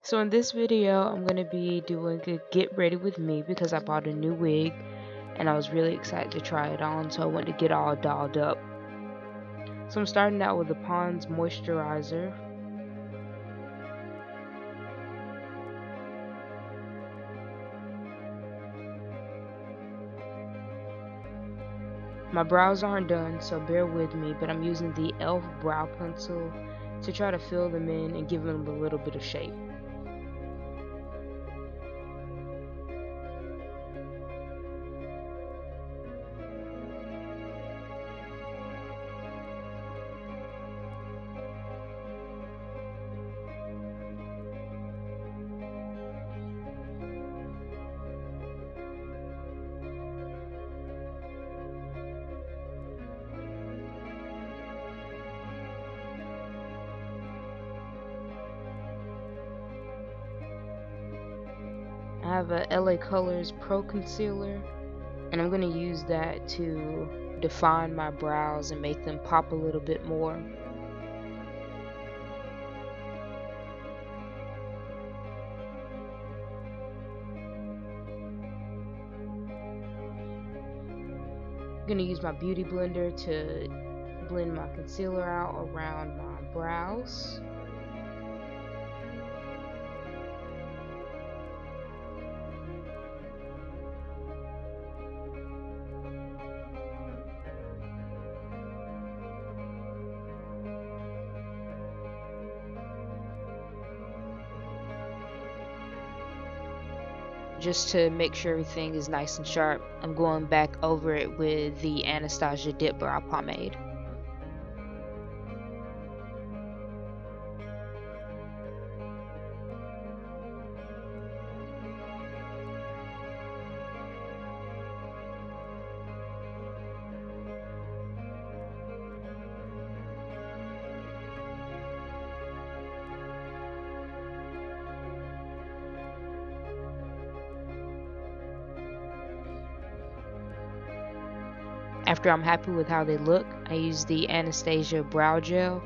So in this video, I'm going to be doing a get ready with me because I bought a new wig and I was really excited to try it on, so I went to get all dolled up. So I'm starting out with the Pond's moisturizer. My brows aren't done, so bear with me, but I'm using the e.l.f. brow pencil to try to fill them in and give them a little bit of shape. I have a LA Colors Pro Concealer, and I'm going to use that to define my brows and make them pop a little bit more. I'm going to use my beauty blender to blend my concealer out around my brows. Just to make sure everything is nice and sharp, I'm going back over it with the Anastasia Dip Brow Pomade. After I'm happy with how they look, I use the Anastasia Brow Gel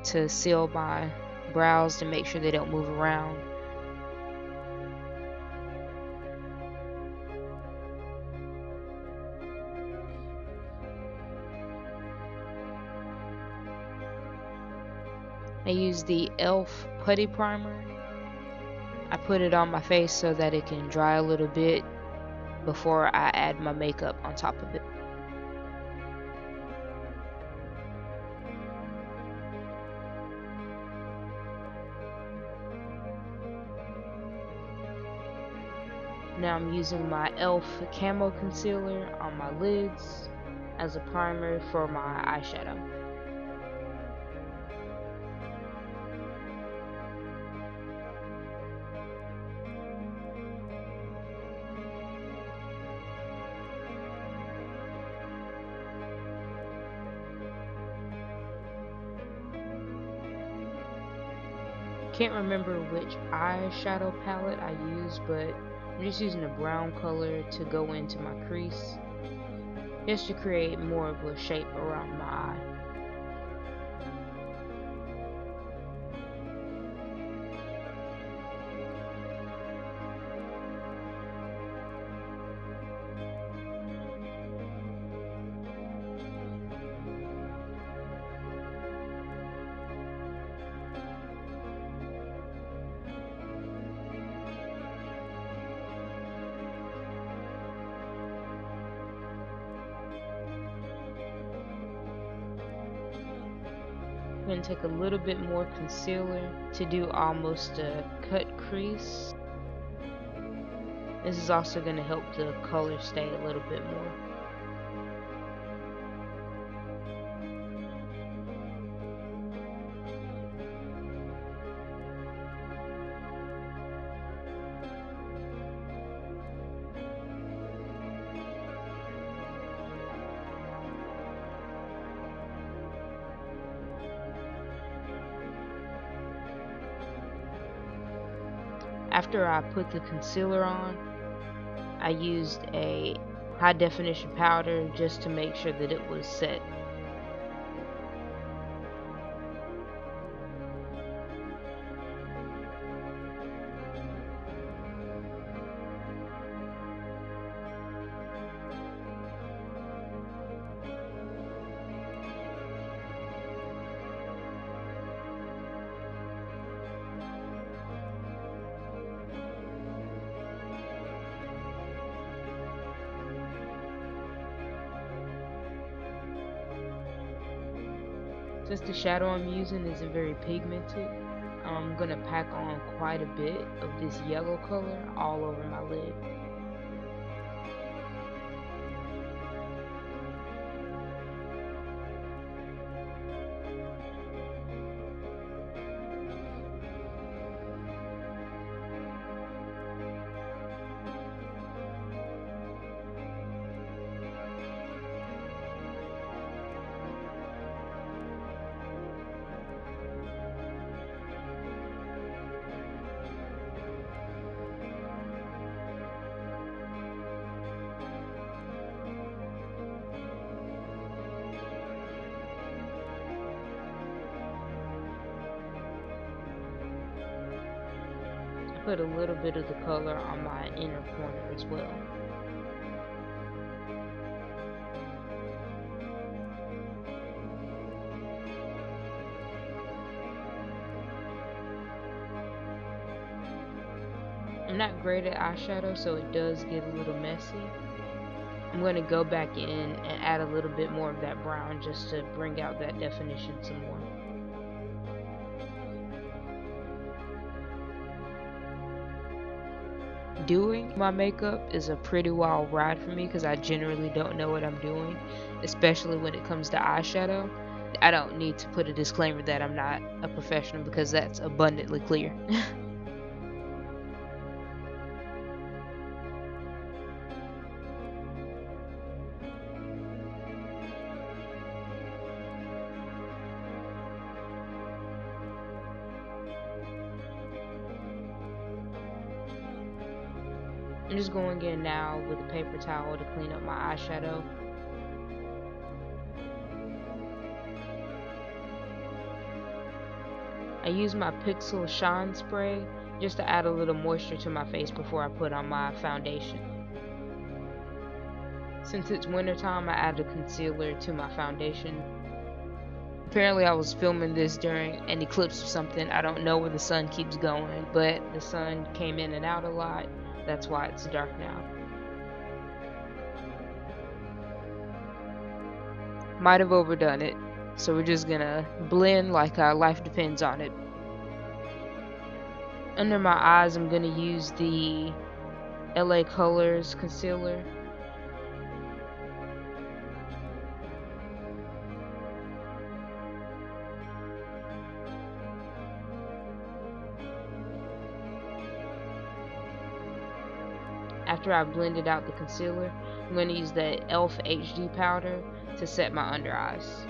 to seal my brows to make sure they don't move around. I use the e.l.f. Putty Primer. I put it on my face so that it can dry a little bit before I add my makeup on top of it. Now I'm using my e.l.f. Camo Concealer on my lids as a primer for my eyeshadow. Can't remember which eyeshadow palette I used, but I'm just using a brown color to go into my crease, just to create more of a shape around my eye. I'm going to take a little bit more concealer to do almost a cut crease. This is also going to help the color stay a little bit more. After I put the concealer on, I used a high definition powder just to make sure that it was set. Since the shadow I'm using isn't very pigmented, I'm gonna pack on quite a bit of this yellow color all over my lid. Put a little bit of the color on my inner corner as well. I'm not great at eyeshadow, so it does get a little messy. I'm going to go back in and add a little bit more of that brown just to bring out that definition some more. Doing my makeup is a pretty wild ride for me because I generally don't know what I'm doing, especially when it comes to eyeshadow. I don't need to put a disclaimer that I'm not a professional because that's abundantly clear. I'm just going in now with a paper towel to clean up my eyeshadow. I use my Pixel Shine Spray just to add a little moisture to my face before I put on my foundation. Since it's wintertime, I added a concealer to my foundation. Apparently I was filming this during an eclipse or something. I don't know where the sun keeps going, but the sun came in and out a lot. That's why it's dark now. Might have overdone it, so we're just gonna blend like our life depends on it. Under my eyes, I'm gonna use the LA Colors concealer. After I've blended out the concealer, I'm going to use the e.l.f. HD powder to set my under eyes.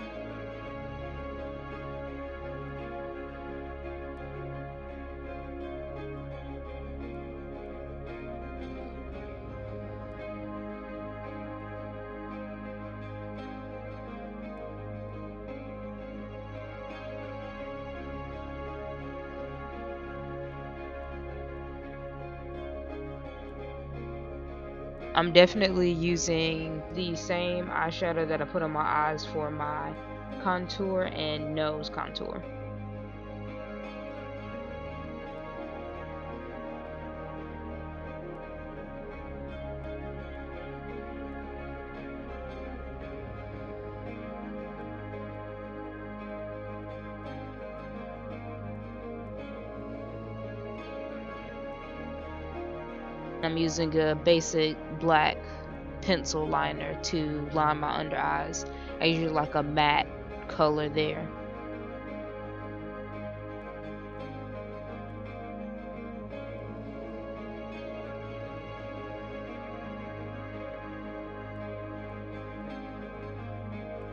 I'm definitely using the same eyeshadow that I put on my eyes for my contour and nose contour. I'm using a basic black pencil liner to line my under eyes. I usually like a matte color there.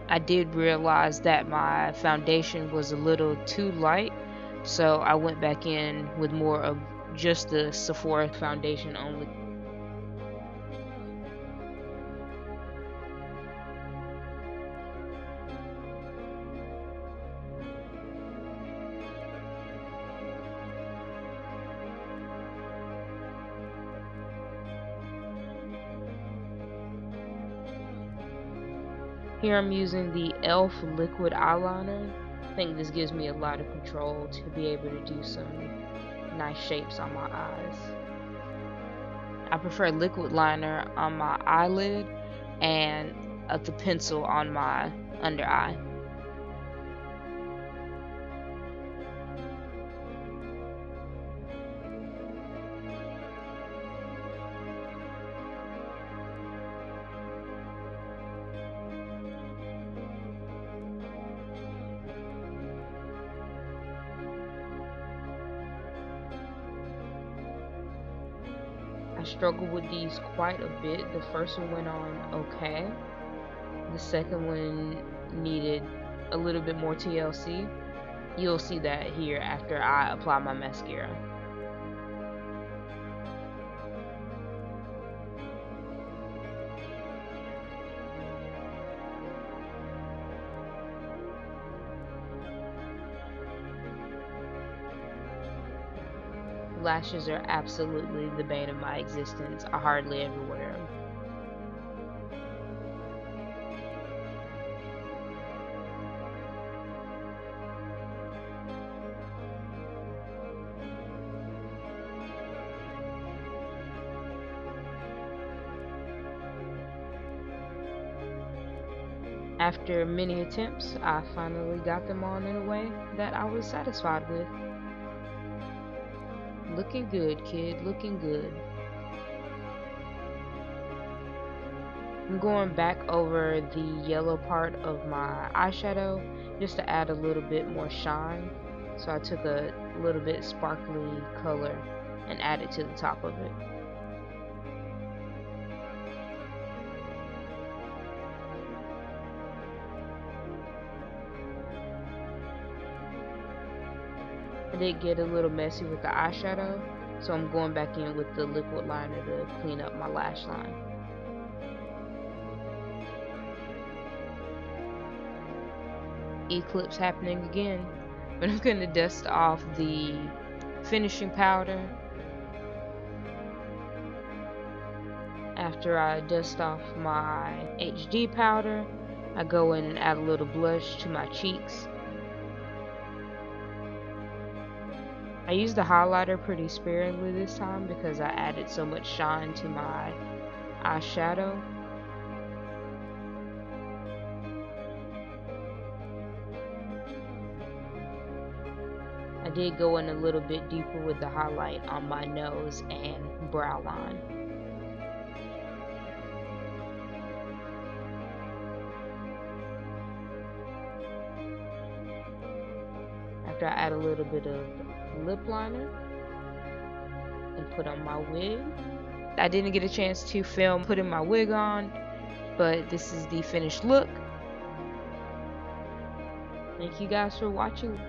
I did realize that my foundation was a little too light, so I went back in with more of just the Sephora foundation only. Here I'm using the e.l.f. liquid eyeliner. I think this gives me a lot of control to be able to do some nice shapes on my eyes. I prefer liquid liner on my eyelid and the pencil on my under eye. I struggled with these quite a bit. The first one went on okay. The second one needed a little bit more TLC. You'll see that here after I apply my mascara. Lashes are absolutely the bane of my existence. I hardly ever wear them. After many attempts, I finally got them on in a way that I was satisfied with. Looking good, kid, looking good. I'm going back over the yellow part of my eyeshadow just to add a little bit more shine. So I took a little bit sparkly color and added to the top of it. I did get a little messy with the eyeshadow, so I'm going back in with the liquid liner to clean up my lash line. Eclipse happening again, but I'm going to dust off the finishing powder. After I dust off my HD powder, I go in and add a little blush to my cheeks. I used the highlighter pretty sparingly this time because I added so much shine to my eyeshadow. I did go in a little bit deeper with the highlight on my nose and brow line. After I add a little bit of lip liner and put on my wig. I didn't get a chance to film putting my wig on, but this is the finished look. Thank you guys for watching.